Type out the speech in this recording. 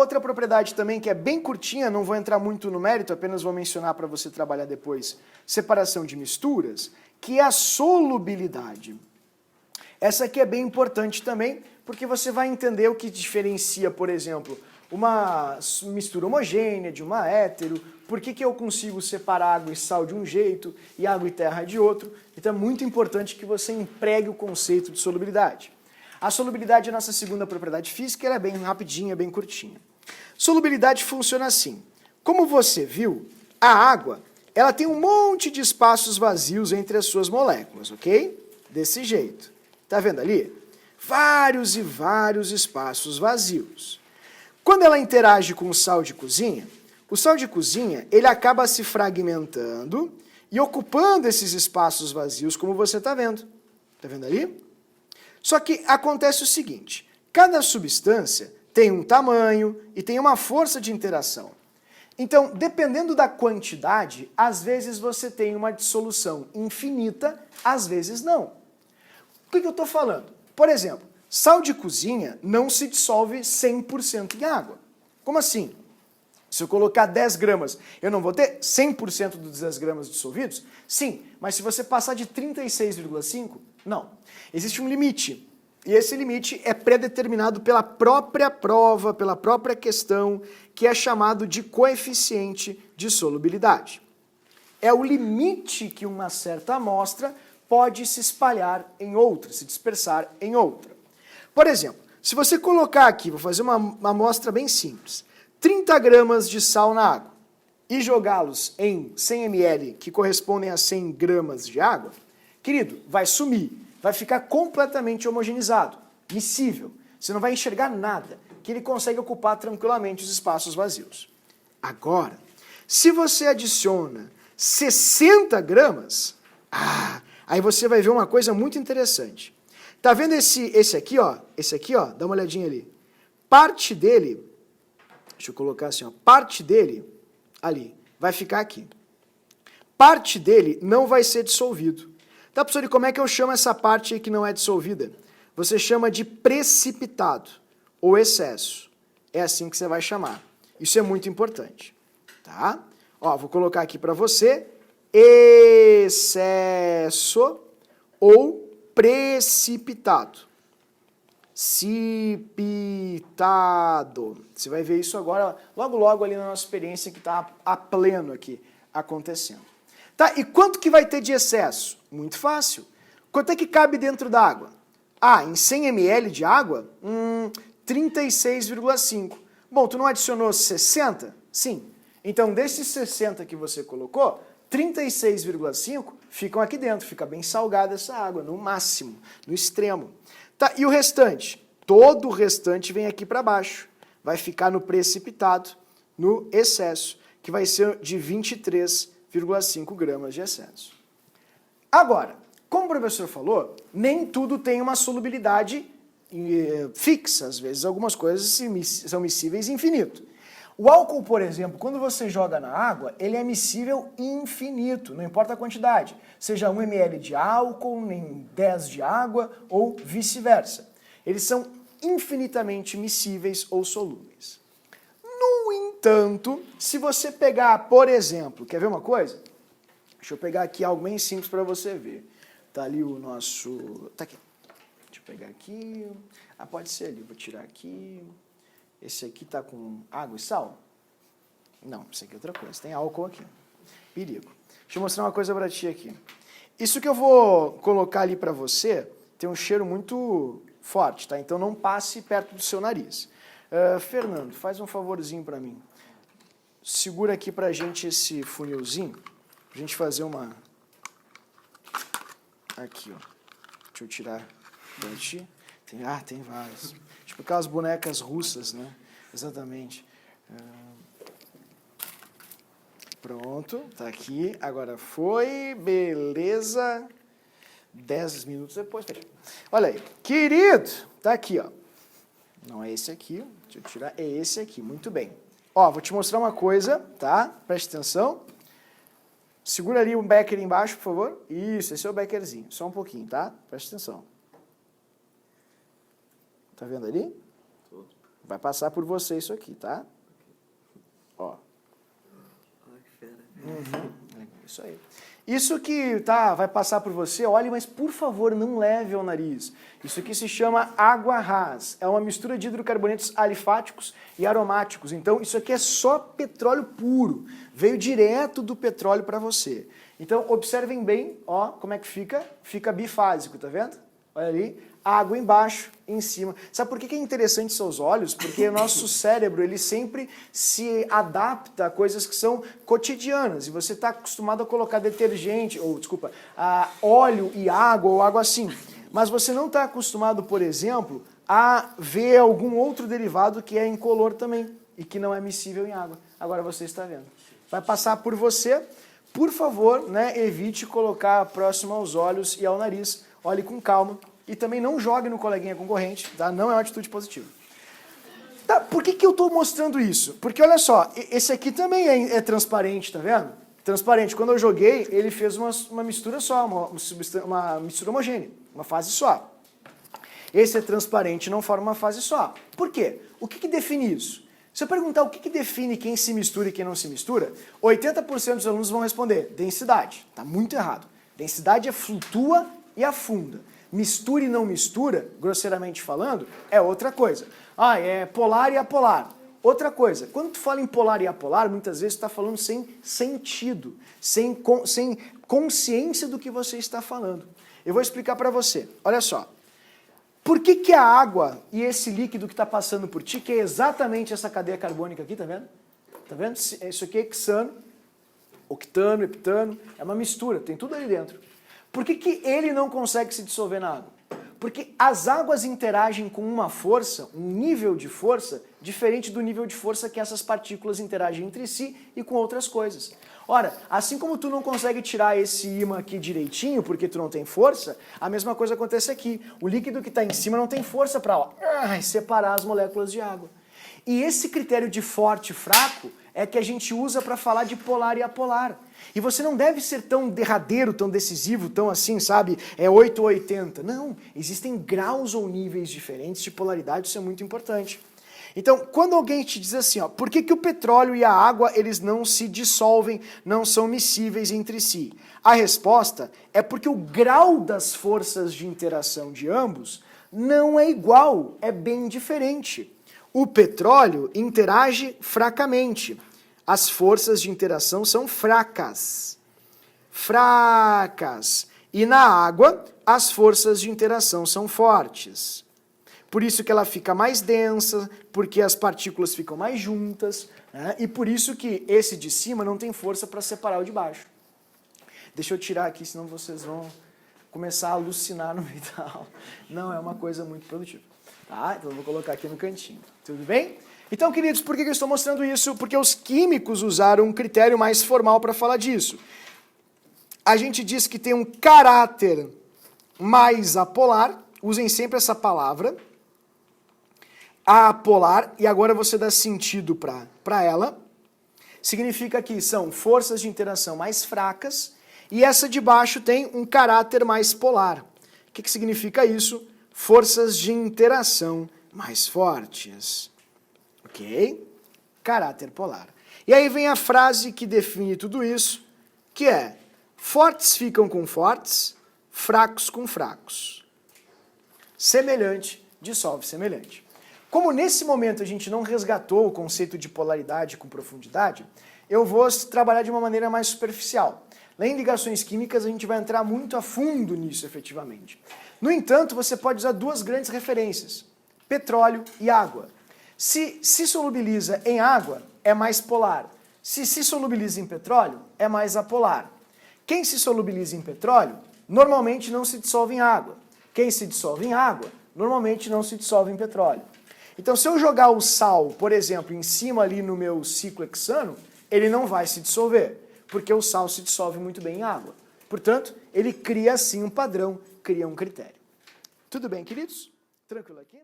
outra propriedade também que é bem curtinha, não vou entrar muito no mérito, apenas vou mencionar para você trabalhar depois, separação de misturas, que é a solubilidade. Essa aqui é bem importante também, porque você vai entender o que diferencia, por exemplo, uma mistura homogênea de uma hétero, por que eu consigo separar água e sal de um jeito e água e terra de outro. Então é muito importante que você empregue o conceito de solubilidade. A solubilidade é a nossa segunda propriedade física, ela é bem rapidinha, bem curtinha. Solubilidade funciona assim. Como você viu, a água ela tem um monte de espaços vazios entre as suas moléculas, ok? Desse jeito. Tá vendo ali? Vários e vários espaços vazios. Quando ela interage com o sal de cozinha, o sal de cozinha ele acaba se fragmentando e ocupando esses espaços vazios, como você está vendo. Está vendo ali? Só que acontece o seguinte, cada substância tem um tamanho e tem uma força de interação. Então, dependendo da quantidade, às vezes você tem uma dissolução infinita, às vezes não. O que eu estou falando? Por exemplo, sal de cozinha não se dissolve 100% em água. Como assim? Se eu colocar 10 gramas, eu não vou ter 100% dos 10 gramas dissolvidos? Sim, mas se você passar de 36,5, não. Existe um limite, e esse limite é predeterminado pela própria prova, pela própria questão, que é chamado de coeficiente de solubilidade. É o limite que uma certa amostra pode se espalhar em outra, se dispersar em outra. Por exemplo, se você colocar aqui, vou fazer uma amostra bem simples, 30 gramas de sal na água e jogá-los em 100 ml, que correspondem a 100 gramas de água, querido, vai sumir, vai ficar completamente homogeneizado, miscível. Você não vai enxergar nada, que ele consegue ocupar tranquilamente os espaços vazios. Agora, se você adiciona 60 gramas, aí você vai ver uma coisa muito interessante. Tá vendo esse aqui, ó? Esse aqui, ó, dá uma olhadinha ali. Parte dele, deixa eu colocar assim, ó, parte dele, ali, vai ficar aqui. Parte dele não vai ser dissolvido. Tá, professor, e como é que eu chamo essa parte aí que não é dissolvida? Você chama de precipitado, ou excesso. É assim que você vai chamar. Isso é muito importante, tá? Ó, vou colocar aqui para você, excesso ou precipitado. Cipitado. Você vai ver isso agora, logo logo ali na nossa experiência que está a pleno aqui acontecendo. Tá, e quanto que vai ter de excesso? Muito fácil. Quanto é que cabe dentro da água? Em 100 ml de água, 36,5. Bom, tu não adicionou 60? Sim. Então, desses 60 que você colocou, 36,5 ficam aqui dentro. Fica bem salgada essa água, no máximo, no extremo. Tá, e o restante? Todo o restante vem aqui para baixo. Vai ficar no precipitado, no excesso, que vai ser de 23,5 gramas de excesso. Agora, como o professor falou, nem tudo tem uma solubilidade fixa. Às vezes algumas coisas são miscíveis infinito. O álcool, por exemplo, quando você joga na água, ele é miscível infinito, não importa a quantidade. Seja 1 ml de álcool, nem 10 de água, ou vice-versa. Eles são infinitamente miscíveis ou solúveis. No entanto, se você pegar, por exemplo, quer ver uma coisa? Deixa eu pegar aqui algo bem simples para você ver. Tá ali o nosso... Tá aqui. Deixa eu pegar aqui. Pode ser ali. Vou tirar aqui. Esse aqui tá com água e sal? Não, isso aqui é outra coisa. Tem álcool aqui. Perigo. Deixa eu mostrar uma coisa para ti aqui. Isso que eu vou colocar ali para você tem um cheiro muito forte, tá? Então não passe perto do seu nariz. Fernando, faz um favorzinho para mim. Segura aqui pra gente esse funilzinho. Pra gente fazer uma... Aqui, ó. Deixa eu tirar pra ti. Tem vários. Tipo aquelas bonecas russas, né? Exatamente. Pronto, tá aqui. Agora foi, beleza. 10 minutos depois. Olha aí. Querido, tá aqui, ó. Não é esse aqui. Deixa eu tirar. É esse aqui. Muito bem. Ó, vou te mostrar uma coisa, tá? Preste atenção. Segura ali um becker embaixo, por favor. Isso, esse é o beckerzinho. Só um pouquinho, tá? Preste atenção. Tá vendo ali? Vai passar por você isso aqui, tá? Ó. Olha que fera. Isso aí. Isso que vai passar por você, olhe, mas por favor não leve ao nariz. Isso aqui se chama água ras. É uma mistura de hidrocarbonetos alifáticos e aromáticos. Então isso aqui é só petróleo puro. Veio direto do petróleo para você. Então observem bem, ó, como é que fica. Fica bifásico, tá vendo? Olha ali, água embaixo, em cima. Sabe por que é interessante seus olhos? Porque o nosso cérebro, ele sempre se adapta a coisas que são cotidianas. E você está acostumado a colocar detergente, ou desculpa, óleo e água, ou água assim. Mas você não está acostumado, por exemplo, a ver algum outro derivado que é incolor também, e que não é miscível em água. Agora você está vendo. Vai passar por você. Por favor, né, evite colocar próximo aos olhos e ao nariz. Olhe com calma e também não jogue no coleguinha concorrente, tá? Não é uma atitude positiva. Tá, por que eu estou mostrando isso? Porque olha só, esse aqui também é transparente, tá vendo? Transparente. Quando eu joguei, ele fez uma mistura só, uma mistura homogênea, uma fase só. Esse é transparente, não forma uma fase só. Por quê? O que define isso? Se eu perguntar o que define quem se mistura e quem não se mistura, 80% dos alunos vão responder densidade. Tá muito errado. Densidade flutua e afunda. Mistura e não mistura, grosseiramente falando, é outra coisa. É polar e apolar. Outra coisa, quando tu fala em polar e apolar, muitas vezes tu está falando sem sentido, sem consciência do que você está falando. Eu vou explicar para você. Olha só. Por que a água e esse líquido que está passando por ti, que é exatamente essa cadeia carbônica aqui, tá vendo? Tá vendo? Isso aqui é hexano, octano, heptano, é uma mistura, tem tudo ali dentro. Por que ele não consegue se dissolver na água? Porque as águas interagem com uma força, um nível de força, diferente do nível de força que essas partículas interagem entre si e com outras coisas. Ora, assim como tu não consegue tirar esse ímã aqui direitinho, porque tu não tem força, a mesma coisa acontece aqui. O líquido que está em cima não tem força para separar as moléculas de água. E esse critério de forte e fraco é que a gente usa para falar de polar e apolar. E você não deve ser tão derradeiro, tão decisivo, tão assim, sabe, 8 ou 80. Não, existem graus ou níveis diferentes de polaridade, isso é muito importante. Então, quando alguém te diz assim, ó, por que o petróleo e a água eles não se dissolvem, não são miscíveis entre si? A resposta é porque o grau das forças de interação de ambos não é igual, é bem diferente. O petróleo interage fracamente. As forças de interação são fracas. Fracas. E na água, as forças de interação são fortes. Por isso que ela fica mais densa, porque as partículas ficam mais juntas, né? E por isso que esse de cima não tem força para separar o de baixo. Deixa eu tirar aqui, senão vocês vão começar a alucinar no meio da aula. Não é uma coisa muito produtiva. Tá? Então eu vou colocar aqui no cantinho. Tudo bem? Então, queridos, por que eu estou mostrando isso? Porque os químicos usaram um critério mais formal para falar disso. A gente diz que tem um caráter mais apolar, usem sempre essa palavra, apolar, e agora você dá sentido para ela. Significa que são forças de interação mais fracas, e essa de baixo tem um caráter mais polar. O que significa isso? Forças de interação mais fortes. Ok? Caráter polar. E aí vem a frase que define tudo isso, que é: fortes ficam com fortes, fracos com fracos. Semelhante dissolve semelhante. Como nesse momento a gente não resgatou o conceito de polaridade com profundidade, eu vou trabalhar de uma maneira mais superficial. Lá em ligações químicas a gente vai entrar muito a fundo nisso efetivamente. No entanto, você pode usar duas grandes referências: petróleo e água. Se solubiliza em água, é mais polar. Se solubiliza em petróleo, é mais apolar. Quem se solubiliza em petróleo, normalmente não se dissolve em água. Quem se dissolve em água, normalmente não se dissolve em petróleo. Então, se eu jogar o sal, por exemplo, em cima ali no meu ciclo hexano, ele não vai se dissolver, porque o sal se dissolve muito bem em água. Portanto, ele cria assim um padrão, cria um critério. Tudo bem, queridos? Tranquilo aqui?